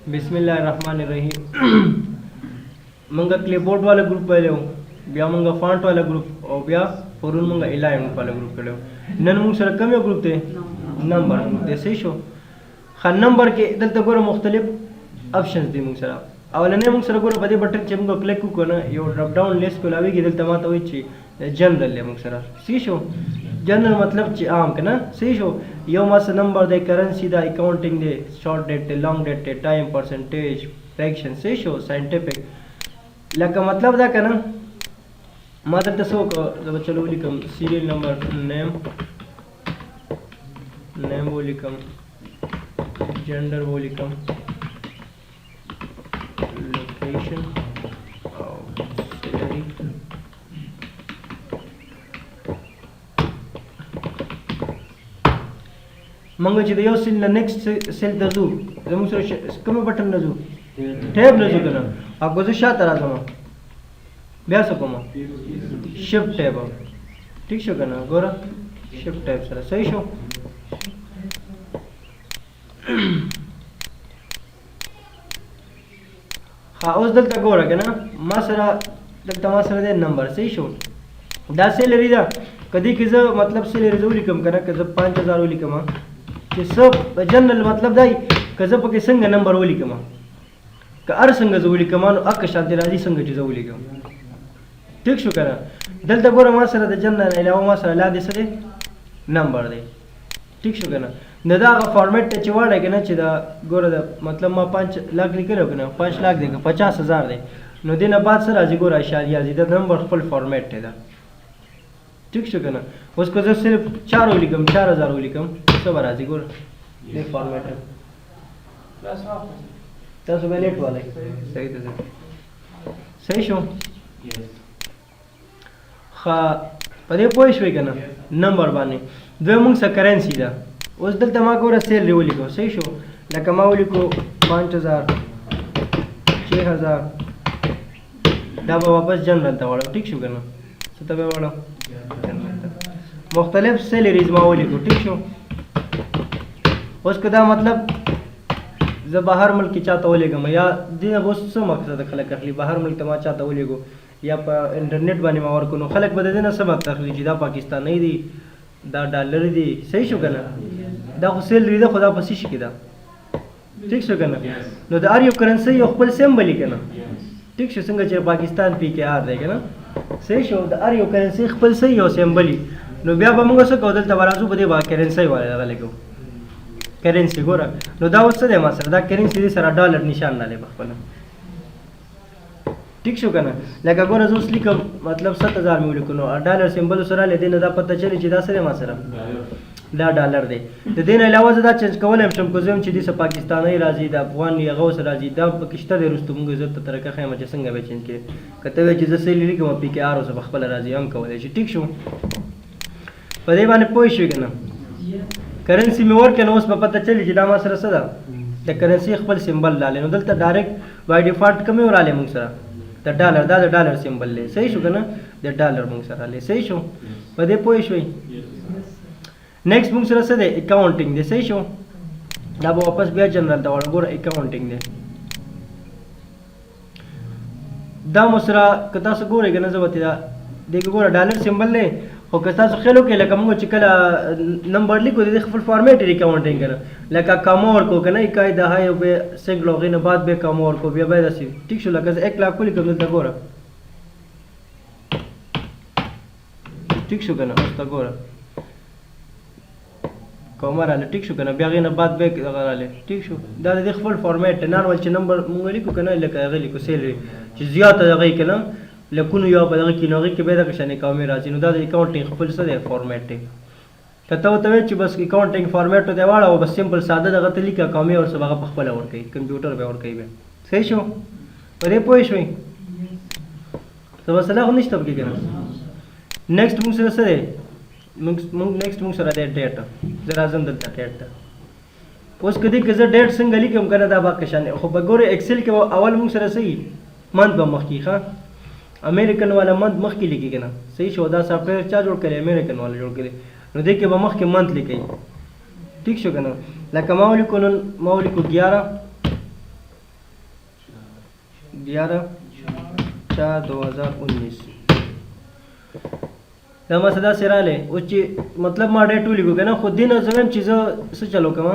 बिस्मिल्लाहिर्रहमानिर्रहीम मंगा क्लिपबोर्ड वाला ग्रुप पहले बिया मंगा फॉन्ट वाला ग्रुप और बिया फॉरन मंगा अलाइनमेंट वाला ग्रुप पहले नन मंग सर कम ग्रुप थे नंबर दे सही शो खा नंबर के दलता गोरा मुख्तलिफ ऑप्शंस दी मंग सर अवलने मंग सर गोरा बदे बटन चे मंगा क्लिक को ना यो ड्रॉप डाउन लिस्ट को लावी के दलता माता होई ची जनरल ले मंग सर सही शो जनरल मतलब ची आम के ना सही शो यो मास नंबर दे करेंसी दा अकाउंटिंग दे शॉर्ट डेट दे लॉन्ग डेट दे टाइम परसेंटेज फ्रैक्शन सही शो साइंटिफिक लका मतलब दा का ना मात्र तसो को जब चलो लिखम सीरियल नंबर नेम वो लिखम जेंडर वो लिखम लोकेशन और सैलरी मंगो ची यो सेल नेक्स्ट सेल दजू जमु सर कम बटन नजू टैब नजू कना आपको जो शात राजा मा ब्या सको मा शिफ्ट टैब ठीक शो कना गोरा शिफ्ट टैब सर सही शो हाँ उस दलता गोरा के ना मासरा दलता मासरा दे नंबर सही शो दा सैलरी दा कदी किज मतलब सैलरी जो लिखम कना किज 5000 लिखम कि सब जनरल मतलब दाई कज पके संग नंबर वो लिखम का अर संग जो लिखम अक शांति राजी संग जो लिखम ठीक शो कना दलता गोरा मासरा दे जनरल अलावा मासरा ला दे सदे नंबर दे ठीक शो कना नदा का फॉर्मेट ते चिवाड़ा के ना चिदा गोरा दा मतलब मा 5 लाख निकलो के ना 5 लाख देगा 50000 दे नो दिन बाद सर आज गोरा शादी आज दा नंबर फुल फॉर्मेट है दा ठीक शो कना उसको जो सिर्फ 4 लिखम 4000 लिखम सब राजी गोरा ये फॉर्मेट है प्लस तो लेट वाले सही तो सही शो खा पदे पोइश वे कना नंबर बाने दो मंग सा करेंसी दा उस दल तमा को सैलरी वो लिखो सही शो लका मा लिखो 5000 6000 दबा वापस जनरल था वाला ठीक शो करना सतबे वाला मुख्तलिफ सैलरीज मा वो लिखो ठीक शो उसका दा मतलब जब बाहर मुल्क की चाहता होलेगा मैं या दिन वो सो मकसद खलक कर ली बाहर मुल्क तमा चाहता होलेगो या पर इंटरनेट बने और कोनो खलक बदे देना सब तखली जिदा पाकिस्तान नहीं दी दा डॉलर दी सही शो करना दा सैलरी दा खुदा पसी शिकिदा ठीक शो करना नो दा आर यू करेंसी यो खपल सिंबल करना ठीक शो संग चे पाकिस्तान पी के आर देगा ना सही शो दा आर यू करेंसी खपल सही यो सिंबल नो बिया बमंगो से कोदल तबराजू बदे बा करेंसी वाला लगा लेको करेंसी गोरा नो दा वस दे मा सर दा करेंसी सर डॉलर निशान डाले बखपल ठीक शो करना लगा गोरा जो लिख मतलब 7000 में लिखो नो डॉलर सिंबल सर ले देना दा पता चली ची दा सरे मा सर दा डॉलर दे तो देन अलावा दा चेंज कोले हम को जम ची दिस पाकिस्तानी राजी दा अफगान या गौस राजी दा पाकिस्तान दे रस्तम गुजर तरका खैमा चे संग बे चेंज के कते वे चीज से लिख म पी के आर से बखपल राजी हम कोले ची ठीक शो पदे बाने पोइश करना करेंसी में और के नो उस पता चली ची दा मा सर सदा द करेंसी खपल सिंबल डाले नो दलता डायरेक्ट बाय डिफॉल्ट कमे और आले मुंग सर द डॉलर सिंबल ले सही शो करना द डॉलर मुंग सर ले सही शो पदे पोइश होई नेक्स्ट मुंग सर से अकाउंटिंग दे सही शो अब वापस बिया जनरल दा गोरा अकाउंटिंग दे दा मुसरा कता से गोरे के नजर बतिया देख गोरा डॉलर सिंबल ले हो कता से खेलो के लका मुंगो चिकला नंबर लिखो दे फुल फॉर्मेट अकाउंटिंग कर लका कमोर को कना कायदा है बे सेगलो गिन बाद बे कमोर को बे बेदसी ठीक शो लका 1 लाख को लिखो दा गोरा ठीक शो कना उस ता गोरा कमर आले ठीक शो कना बियागिन बाद बे आले ठीक शो दा दे खपल फॉर्मेट नॉर्मल च नंबर मुंगली को कना लका गली को सैलरी च ज्यादा गई कना लकुन यो बदल की नगी के बेदा कशने कामे राजी नो दा अकाउंटिंग खपल से फॉर्मेट कता तवे च बस अकाउंटिंग फॉर्मेट तो देवाड़ा वो बस सिंपल सादा जगह तरीका कामे और सब खपल और कई कंप्यूटर पे और कई बे सही शो अरे पोइश होई तो बस ला होनिस तब की करना नेक्स्ट मुंग से नेक्स्ट मुंग सर दे डेट जरा जम दलता डेट उस कदी के डेट संगली के हम करना दा बा कशने हो बगोरे एक्सेल के अवल मुंग सर सही मंथ ब मखी हां अमेरिकन वाला मंथ मख की लिखी ना सही शोदा सॉफ्टवेयर चार जोड़ करे अमेरिकन वाला जोड़ करे नो देख के मख के मंथ लिखे ठीक शो कना ला कमावली को 11 11/4/2019 دا مسله سره له او چې مطلب ما ډېر ټول لیکو کنه خو دینه زمم چې څه چلو کوم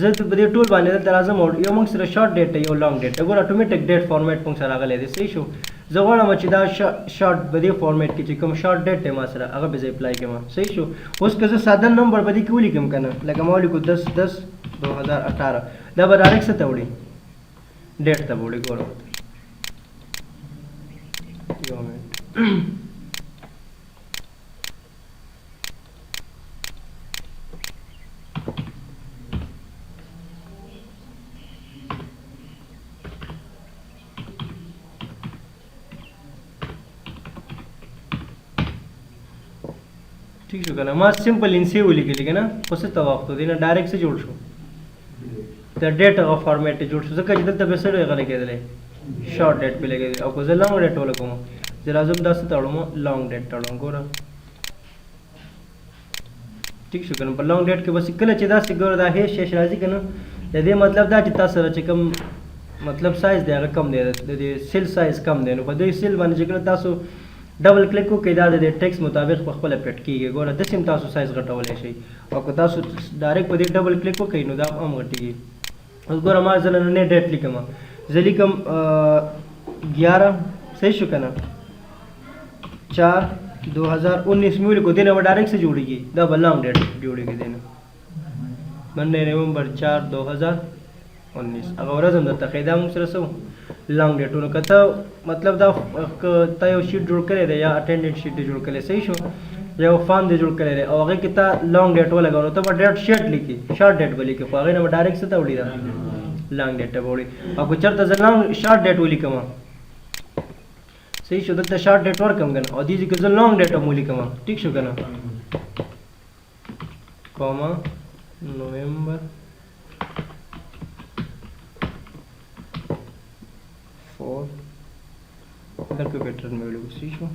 زه ته په دې ټول باندې د لازم یو موږ سره شارټ ډیټ یو لانګ ډیټ وګوره اتوماتیک ډیټ فارمیټ موږ سره راغلی دی صحیح شو زه غواړم چې دا شارټ په دې فارمیټ کې چې کوم شارټ ډیټ دی ما سره هغه به زه اپلای کوم صحیح شو اوس که زه ساده نمبر په دې کې ولیکم کنه لکه ما ولیکو 10/10/2018 دا به ډایرکټ څه ته وړي ډیټ ته وړي ګوره یو منټ ٹھیک شو کنه ما سمپل انسی ولیکلی کنه خو څه ته وخت دی نه ډایرکټ څه جوړ شو د ډیټ هغه فارمیټ جوړ شو ځکه چې دلته به څه ډېر غلې کېدلی شارټ ډیټ به لګېدلی او که زه لانګ ډیټ ولګوم زه لازم دا څه تړم لانګ ډیټ تړم ګوره ٹھیک شو کنه په لانګ ډیټ کې بس کله چې داسې ګوره دا هیڅ شیش راځي کنه د دې مطلب دا چې تاسو سره چې کوم مطلب سایز دی هغه کم دی د دې سیل سایز کم دی نو په دې سیل باندې چې کله تاسو ډبل کلیک وکړئ دا د ټیکس مطابق په خپله پټ کېږي ګوره داسې هم تاسو سایز غټولی شئ او که تاسو ډایرکټ په دې ډبل کلیک وکړئ نو دا هم غټېږي اوس ګوره ما زه نننی ډیټ لیکم زه لیکم 11 صحیح شو که نه 4/2019 مې ولیکو دې نه به ډایرکټ څه جوړېږي دا به لانګ ډیټ جوړېږي دې نه منډی نومبر 4/2019 هغه ورځ هم درته ښایي دا موږ سره څه لانګ ډیټونو که ته مطلب دا که ته یو شیټ جوړ کړی دی یا اټینډنټ شیټ دی جوړ کړی صحیح شو یا یو فارم دی جوړ کړی دی او هغې کې ته لانګ ډیټ ولګوو نو ته به ډیټ شیټ لیکي شارټ ډیټ به لیکي خو هغې نه به ډایرکټ څه ته وړي دا لانګ ډیټ ته به وړي او که چېرته زه شارټ ډیټ ولیکم صحیح شو دلته شارټ ډیټ ورکړم که نه او دې ځای کې زه لانګ ډیټ هم ولیکم ټیک شو که نه کوما نومبر 4 کیلکولیټر مې ولیکو صحیح شو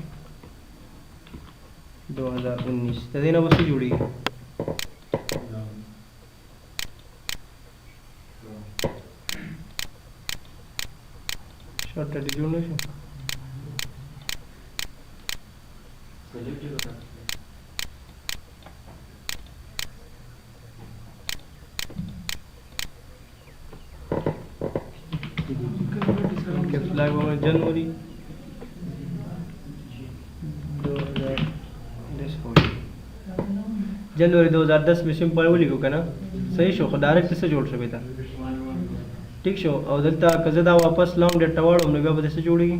2019 د دې نه به څه جوړېږي شارټ ډیټ جوړ نه شو जनवरी 2010 में सिंपल वलिको कना सही शो खो डायरेक्ट से जोड़ शो बेटा ठीक शो और दलता कजदा वापस लॉन्ग डेट टवाड़ हमने बे बदे से जोड़ेगी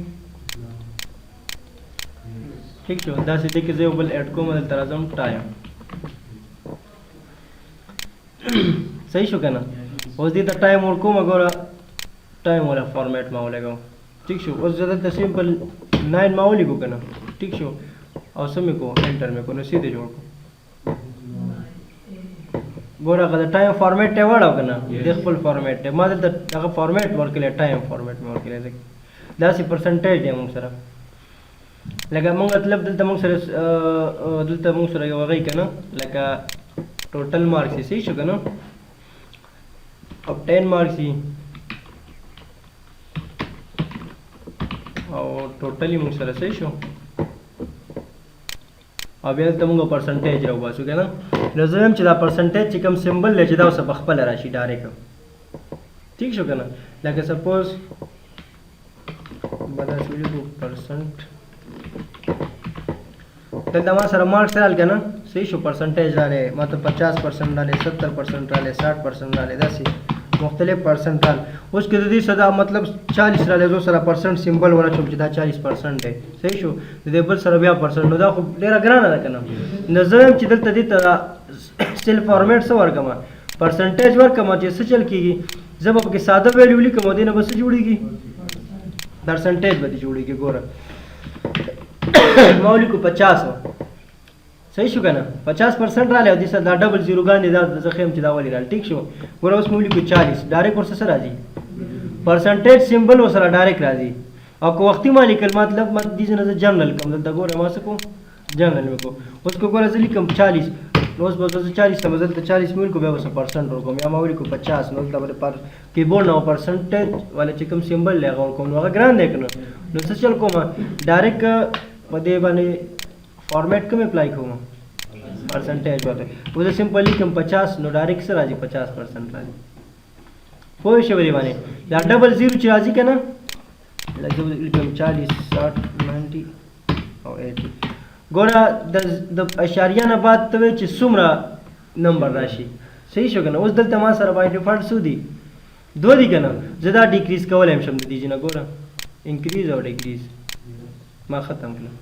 ठीक शो दा से देख जे बल ऐड को मदल तराजम टाइम सही शो कना उस दी द टाइम और को मगोरा टाइम वाला फॉर्मेट में होलेगा ठीक शो उस ज़्यादा सिंपल 9 में लिखो करना ठीक शो और समय को एंटर में को सीधे जोड़ को गोरा का टाइम फॉर्मेट है वाला करना डेसिमल फॉर्मेट है मादल का फॉर्मेट वर्क के लिए टाइम फॉर्मेट में वर्क के लिए 10% है मुंग सरा लगा मुंग मतलब दलता मुंग सरा यो गई करना लगा टोटल मार्क्स सही शो करना अब 10 मार्क्स ही और टोटली मुझ सर सही शो अब ये तुमको परसेंटेज रहो बासु क्या ना लज़म चिदा परसेंटेज चिकम सिंबल ले चिदा उसे बखपल राशि डायरेक्ट ठीक शो क्या ना लाइक सपोज बता सुझे 2% तो दमा सर मार्क्स डाल क्या ना सही शो परसेंटेज डाले मतलब 50% डाले 70% डाले 60% डाले 10 मुख्तलिफ परसेंट डाल उसके दीदी सदा मतलब 40 डाले जो सरा परसेंट सिंबल वाला चुप जिदा 40% है सही शो दे बल सरा 20% नो दा खूब डेरा ग्राना दा कना नजरम चिदल तदी तरा सेल फॉर्मेट से वर्क कमा परसेंटेज वर्क कमा जे चल कीगी जब आपके सादा वैल्यू लिख कमा देना बस जुड़ेगी परसेंटेज बदी जुड़ेगी गोरा मौली को 50 सही शो ना 50% डाले और दिसा डबल जीरो गांधी दा जखेम चिदा वाली डाल ठीक शो गोरा उस मूल्य को 40 डायरेक्ट और से राजी परसेंटेज सिंबल वो सरा डायरेक्ट राजी और को वक्ती मालिकल मतलब मत दीजिए नजर जनरल कम दल गोरा मा सको जनरल में को उसको गोरा से लिखम 40 نو اوس به زه 40 ته دلته 40 مې ولیکو بیا به 100% ورکوم یا ما ولیکو 50 نو دلته به پر کیبورډ نه پرسنټیج والا چې کوم سیمبل دی هغه ورکوم نو هغه ګران دی که نه نو څه چل کوم ډایرکټ په دې باندې فارمیټ کوم اپلای کوم پرسنټیج باندې اوس زه سمپل لیکم 50 نو ډایرکټ څه راځي 50% راځي پوه شو دی باندې دا ډبل زیرو چې راځي که نه لکه لیکم 40 60 90 او 80 ګوره د اشاریه نه بعد ته وایي چې څومره نمبر راشي صحیح شو که نه اوس دلته ما سره باید ډیفالټ څو دي 2 دي که نه زه دا ډیکریز کولی هم شم د دې نه ګوره انکریز او ډیکریز ما ختم کړم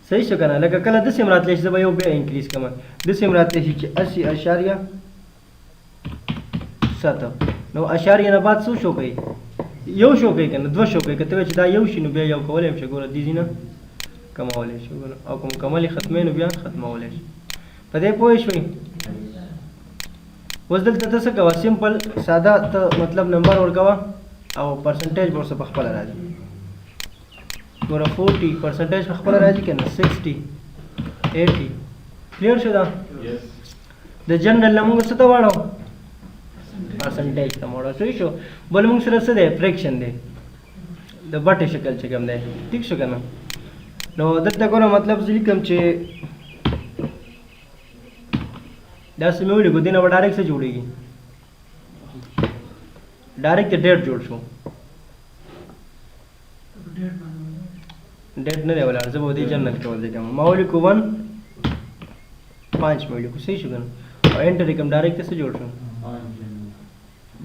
صحیح شو که نه لکه کله داسې هم راتلی شي زه به یو بیا انکریز کوم داسې هم راتلی شي چې 80.7 نو اشاریه نه بعد څو شو کوي یو شو کوي که نه 2 شو کوي که ته وایې چې دا یو شي نو بیا یو کولی هم شي ګوره دې نه کمولی شي او کوم کمل یې ختمی نو بیا ختمولی شي په دې پوه شوئ اوس دلته ته څه کوه سمپل ساده ته مطلب نمبر ورکوه او پرسنټیج به ورسه په خپله راځي ګوره 40 پرسنټیج په خپله راځي که نه 60 80 کلیر شو دا د جنرل نه موږ څه ته واړو پرسنټیج ته واړو صحیح شو بل موږ سره څه دی فریکشن دی د بټې شکل چې کوم دی ټیک شو که نه نو دلته ګوره مطلب زه لیکم چې داسې مې ولیکو دې نه به ډایرکټ څه جوړېږي ډایرکټ د ډیټ جوړ شو ډیټ نه دی ولاړ زه به دې جنرل کې ولیکم ما ولیکو 1 5 مې ولیکو صحیح شو که نه او انټر یې کوم ډایرکټ څه جوړ شو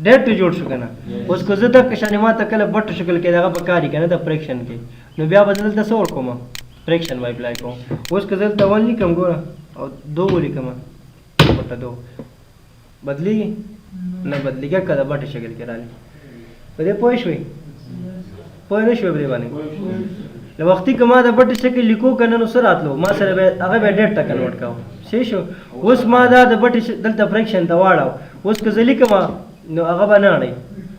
ډیټ جوړ شو که نه اوس که زه دغه شانې ما ته کله بټ شکل کې دغه پکار وي که نه د فریکشن کې نو بیا به زه دلته څه ورکوم فریکشن به اپلای کوم اوس که زه دلته 1 لیکم ګوره او 2 ولیکم بټه 2 بدلیږي نه بدلیږي که د بټې شکل کې رالي په دې پوه شوئ پوه نه شوئ په دې باندې له وختي که ما د بټې شکل لیکو که نه نو څه راتلو ما سره به هغه به ډیټ ته کنورټ کوم صحیح شو اوس ما دا د بټې دلته فریکشن ته واړو اوس که زه لیکم نو هغه به نه اړئ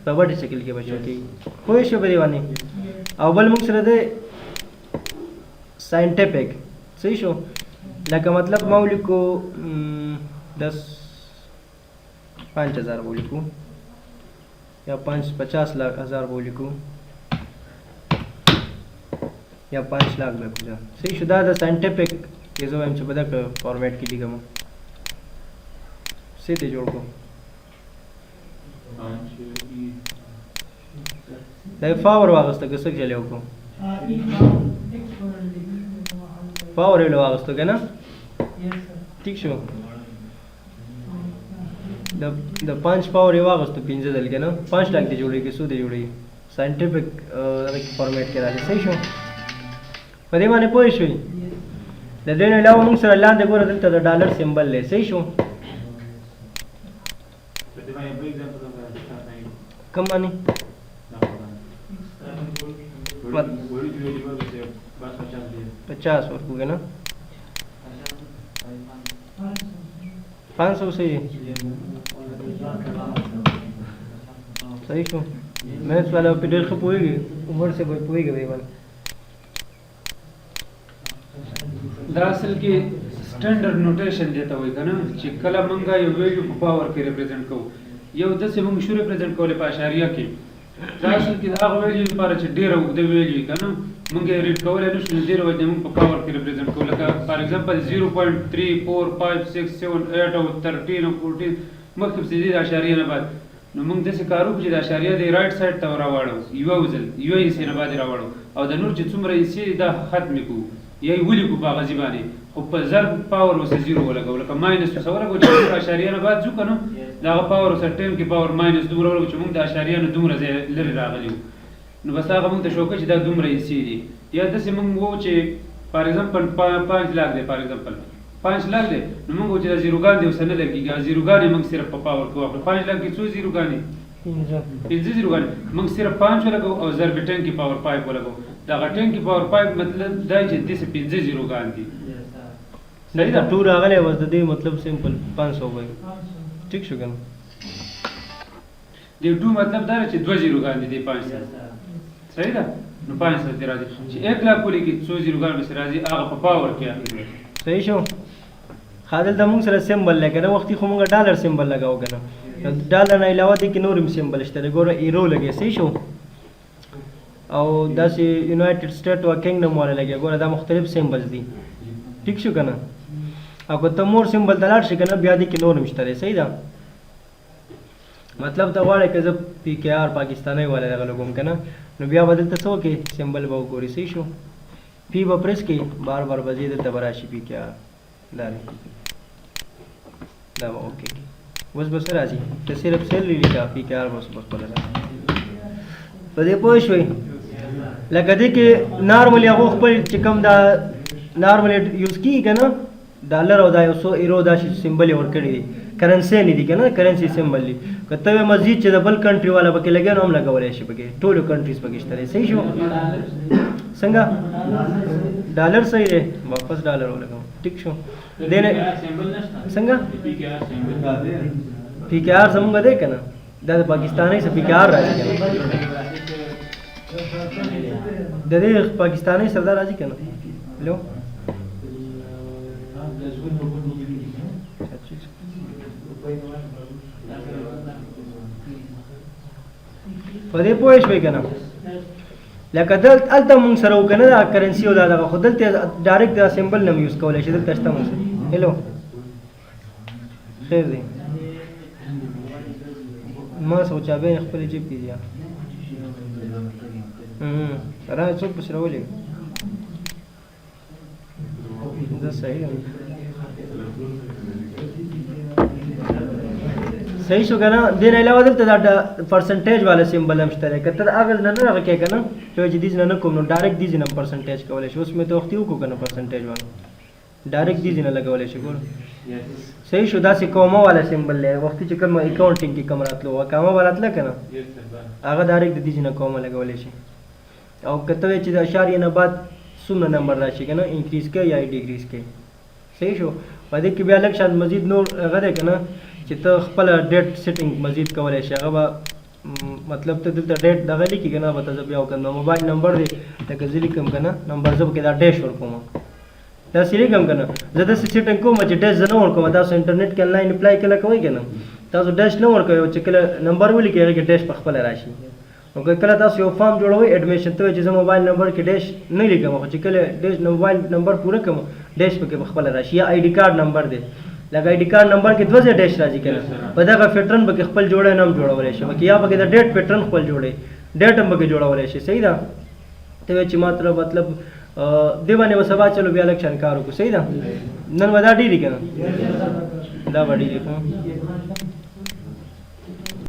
په بټې شکل کې به شو کېږي پوه شو په دې باندې او بل موږ سره دی साइंटिफिक सही शो लगा मतलब मौलिक को 5,000 बोलिको या 50,00,000 बोलिको या 5 लाख बोलिको सही शुदा द साइंटिफिक ये जो हम बदा फॉर्मेट की लिखा सीधे जोड़ को पावर वागस्त कसं केले को पावर येलो वागस्तो के ना ठीक शो द 5 पावर ये वागस्तो 5 दल के ना 5 लाख दे जोड़ी के सो दे जोड़ी साइंटिफिक फॉर्मेट के राले सही शो पदे माने पोय शो द देने लाव मुंग सर लांद को रदल त डॉलर सिंबल ले सही शो कम मानी 50 और को ना 500 सही सही शो मैथ्स वाला पीडीएफ को पोएगी उम्र से कोई पोएगी भाई वाला दरअसल की स्टैंडर्ड नोटेशन देता हुई ना چې کله مونږه یو ویلیو په پاور کې ریپرزینټ کوو یو داسې مونږ شو ریپرزینټ کولای په اشاریه کې درأصل کې هغه ویلیو لپاره چې ډیره اوږده ویلیو کنه مونږ یې ریډ کولای نشو نو ډیره وایي مونږ په پاور کې ریپرزینټ کوو لکه فار ایگزامپل 0.345678 او 13 او 14 مخکې په دې اشاریه نه بعد نو مونږ داسې کارو چې د اشاریه د رائټ سایډ ته راوړو یو ځل یو یې سینه باندې راوړو او د نور چې څومره یې سي دا ختم کو یی ولیکو په غزي باندې خو په ضرب پاور وسه 0 ولګو لکه ماینس څه ولګو چې اشاریه نه بعد ځو کنه دا پاور وسه 10 کې پاور ماینس دومره ولګو چې موږ د اشاریه نه دومره لري راغلیو نو بس هغه موږ ته شوکه چې دا دومره یې سي دي یا داسې موږ وو چې فار ایگزامپل 5 लाख دی فار ایگزامپل 5 लाख دی نو موږ چې دا زیروګان دی وسنه لګیږي زیروګان موږ صرف په پاور کوو 5 लाख کې څو زیروګان دي 5 زیروګان موږ صرف 5 ولګو او ضرب 10 کې پاور 5 ولګو دا 10 کې پاور 5 مطلب دا چې د 5 زیروګان دي صحیح دا ټول راغلی وس د دې مطلب سمپل 500 وای ٹھیک شو کنه دی 2 مطلب دا چې 2 زیروګان دي 500 صحیح ده نو 500 دی راځي چې 1 लाख کولی کې 100 زیروګان به راځي هغه په پاور کې اخلي صحیح شو خادل د موږ سره سیمبل لګره وختي خو موږ ډالر سیمبل لګاو کنه ډالر نه علاوه دي کې نورم سیمبل شته ګوره ایرو لګي صحیح شو او داسې یونایټډ سټیټ او کینګډم والا لګي ګوره دا مختلف سیمبلز دي ٹھیک شو کنه او که ته مور سیمبل دلار شي کنه بیا دي کې نورم شته صحیح ده مطلب دا غواړي که زه پی کې آر پاکستاني والا دغه لګوم کنه نو بیا به دلته څه وکړې سیمبل به وګورې صحیح شو پی به پریس کړي بار بار به ځې دلته به راشي پی کې آر دا به اوکې اوس به څه راځي ته صرف سیلري لیکه پی کې آر به اوس خپله راځي په دې پوه شوئ لکه دې کې نارملي هغو خپل چې کوم دا نارملي یوز کېږي که نه ډالر او دا یو څو ایرو دا سیمبل یې ورکړي دي کرنسي نه دي که نه کرنسي سیمبل دي که ته مزید چې د بل کنټري والا پکې لګیا نو هم لګولی شي پکې ټولو کنټریز پکې شته دی صحیح شو څنګه ډالر صحیح دی واپس ډالر ولګوم ټیک شو دې نه څنګه پی کې آر زمونږ دی که نه دا د پاکستاني څه پی کې آر راځي که نه د دې پاکستاني سره دا راځي که نه هلو په دې پوه شوئ که نه لکه هلته مونږ سره و که نه دا کرنسي او دا دغه خو دلته ډایرکټ دا سیمبل نه م یوز کولی شي دلته شته مونږ سره هلو خیر دی ما سوچا به خپل جیب کې دي را څوک پسې راولي دا صحیح دی صحیح شو که نه دې نه علاوه دلته دا پرسنټیج والا سیمبل هم شته دی که ته هغه نه هغه کوې که نه چې وایي چې دیز نه نه کوم نو ډایرکټ دیز نه پرسنټیج کولی شي اوس مې ته وختي وکړو که نه پرسنټیج والا ډایرکټ دیز نه لګولی شي ګوره صحیح شو داسې کومه والا سیمبل دی وختي چې کوم اکاونټینګ کې کوم راتلو کومه به راتله که نه هغه ډایرکټ د دیز نه کومه لګولی شي او که ته وایې چې د اشاریې نه بعد څومره نمبر راشي که نه انکریز کوي یا ډیکریز کوي صحیح شو په دې کې بیا لږ شان مزید نور هغه دی که نه چې ته خپله ډیټ سیټینګ مزید کولی شي هغه به مطلب ته دلته ډیټ دغه لیکي که نه به ته زه بیا وکړم موبایل نمبر دی لکه زه لیکم که نه نمبر زه پکې دا ډیش ورکوم داسې لیکم که نه زه داسې سیټینګ کوم چې ډیش زه نه ورکوم تاسو انټرنیټ کې انلاین اپلای کله کوئ که نه تاسو ډیش نه ورکوئ چې کله نمبر ولیکئ هغې کې ډیش په خپله راشي نو که کله تاسو یو فارم جوړوئ ایډمیشن ته وایي چې زه موبایل نمبر کې ډیش نه لیکم خو چې کله ډیش موبایل نمبر پوره کړم ډیش پکې په خپله راشي یا آی ډي کارډ نمبر دی لکه آی ډي کارډ نمبر کې دوه ځای ډیش راځي که نه په دغه پیټرن پکې خپل جوړی نه هم جوړولی شي پکې یا پکې د ډیټ پیټرن خپل جوړی ډیټ هم پکې جوړولی شي صحیح ده ته وایي چې مطلب دې باندې به سبا چلو بیا لږ شان کار وکړو صحیح ده نن به دا ډیري که نه دا به ډیري